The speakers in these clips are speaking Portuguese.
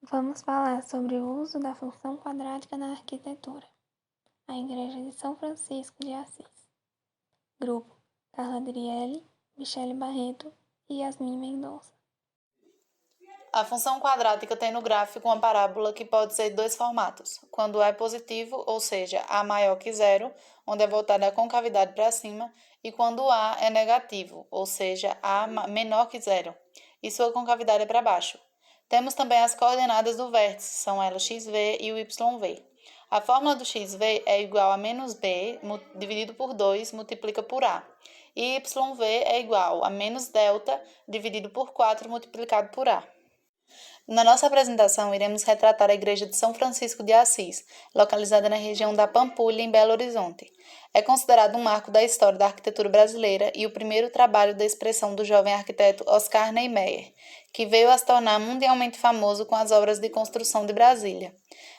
Vamos falar sobre o uso da função quadrática na arquitetura. A Igreja de São Francisco de Assis. Grupo: Carla Adriele, Michele Barreto e Yasmin Mendonça. A função quadrática tem no gráfico uma parábola que pode ser de dois formatos. Quando A é positivo, ou seja, A maior que zero, onde é voltada a concavidade para cima, e quando A é negativo, ou seja, A menor que zero, e sua concavidade é para baixo. Temos também as coordenadas do vértice, são elas xv e o yv. A fórmula do xv é igual a menos b dividido por 2 multiplica por a. E yv é igual a menos delta dividido por 4 multiplicado por a. Na nossa apresentação, iremos retratar a Igreja de São Francisco de Assis, localizada na região da Pampulha, em Belo Horizonte. É considerado um marco da história da arquitetura brasileira e o primeiro trabalho de expressão do jovem arquiteto Oscar Niemeyer, que veio a se tornar mundialmente famoso com as obras de construção de Brasília.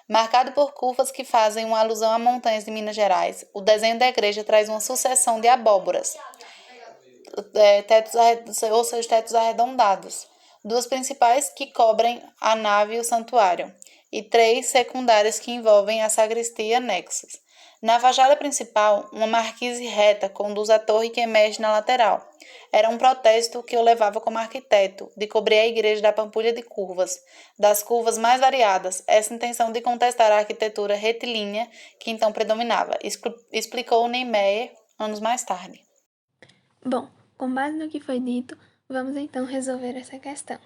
Marcado por curvas que fazem uma alusão a montanhas de Minas Gerais, o desenho da igreja traz uma sucessão de abóboras, tetos arredondados, duas principais que cobrem a nave e o santuário, e três secundárias que envolvem a sacristia e anexos. Na fachada principal, uma marquise reta conduz à torre que emerge na lateral. Era um protesto que o levava como arquiteto, de cobrir a igreja da Pampulha de curvas, das curvas mais variadas, essa intenção de contestar a arquitetura retilínea que então predominava, explicou Niemeyer anos mais tarde. Bom, com base no que foi dito, vamos então resolver essa questão.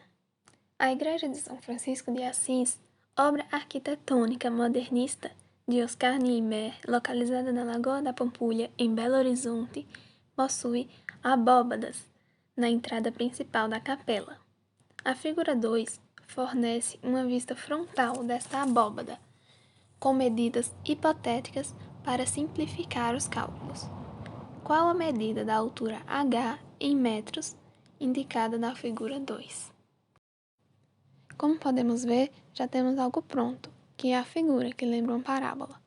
A Igreja de São Francisco de Assis, obra arquitetônica modernista de Oscar Niemeyer, localizada na Lagoa da Pampulha, em Belo Horizonte, possui abóbadas na entrada principal da capela. A figura 2 fornece uma vista frontal desta abóbada, com medidas hipotéticas para simplificar os cálculos. Qual a medida da altura h em metros indicada na figura 2? Como podemos ver, já temos algo pronto, que é a figura, que lembra uma parábola.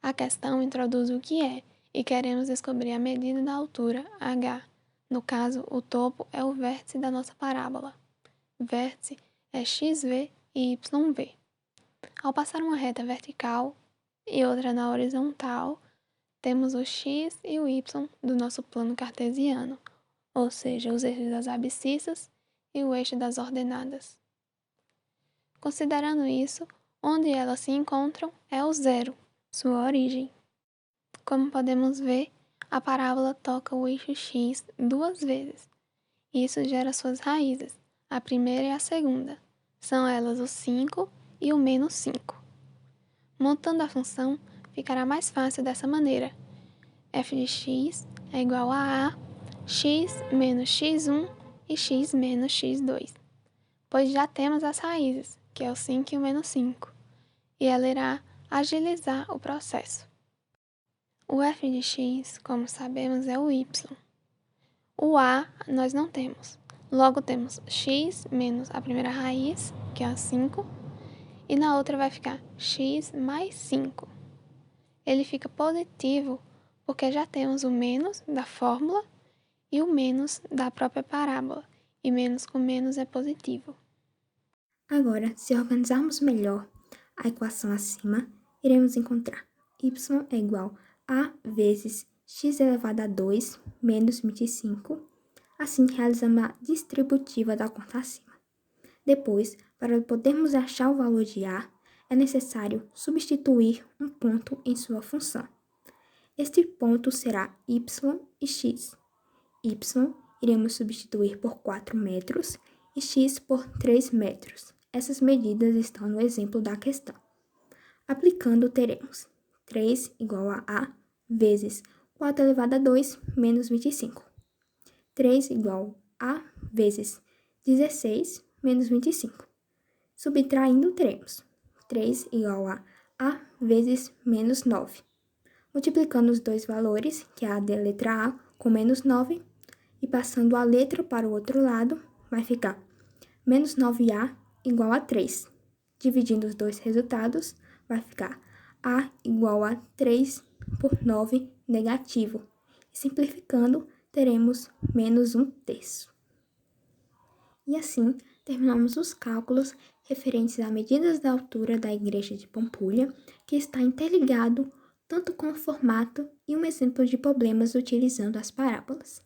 A questão introduz o que é e queremos descobrir a medida da altura h. No caso, o topo é o vértice da nossa parábola. Vértice é xv e yv. Ao passar uma reta vertical e outra na horizontal, temos o x e o y do nosso plano cartesiano, ou seja, os eixos das abscissas e o eixo das ordenadas. Considerando isso, onde elas se encontram é o zero, sua origem. Como podemos ver, a parábola toca o eixo x duas vezes. Isso gera suas raízes, a primeira e a segunda. São elas o 5 e o menos 5. Montando a função, ficará mais fácil dessa maneira. F de x é igual a x menos x1 e x menos x2, pois já temos as raízes, que é o 5 e o menos 5, e ela irá agilizar o processo. O f de x, como sabemos, é o y. O a nós não temos. Logo temos x menos a primeira raiz, que é a 5, e na outra vai ficar x mais 5. Ele fica positivo porque já temos o menos da fórmula e o menos da própria parábola, e menos com menos é positivo. Agora, se organizarmos melhor a equação acima, iremos encontrar y é igual a vezes x elevado a 2 menos 25. Assim, realizamos a distributiva da conta acima. Depois, para podermos achar o valor de a, é necessário substituir um ponto em sua função. Este ponto será y e x. Y iremos substituir por 4 metros e x por 3 metros. Essas medidas estão no exemplo da questão. Aplicando, teremos 3 igual a vezes 4 elevado a 2 menos 25. 3 igual a vezes 16 menos 25. Subtraindo, teremos 3 igual a vezes menos 9. Multiplicando os dois valores, que é a da letra A com menos 9, e passando a letra para o outro lado, vai ficar menos 9a igual a 3. Dividindo os dois resultados, vai ficar a igual a 3 por 9 negativo. E simplificando, teremos menos 1/3. E assim, terminamos os cálculos referentes a medidas da altura da igreja de Pampulha, que está interligado tanto com o formato e um exemplo de problemas utilizando as parábolas.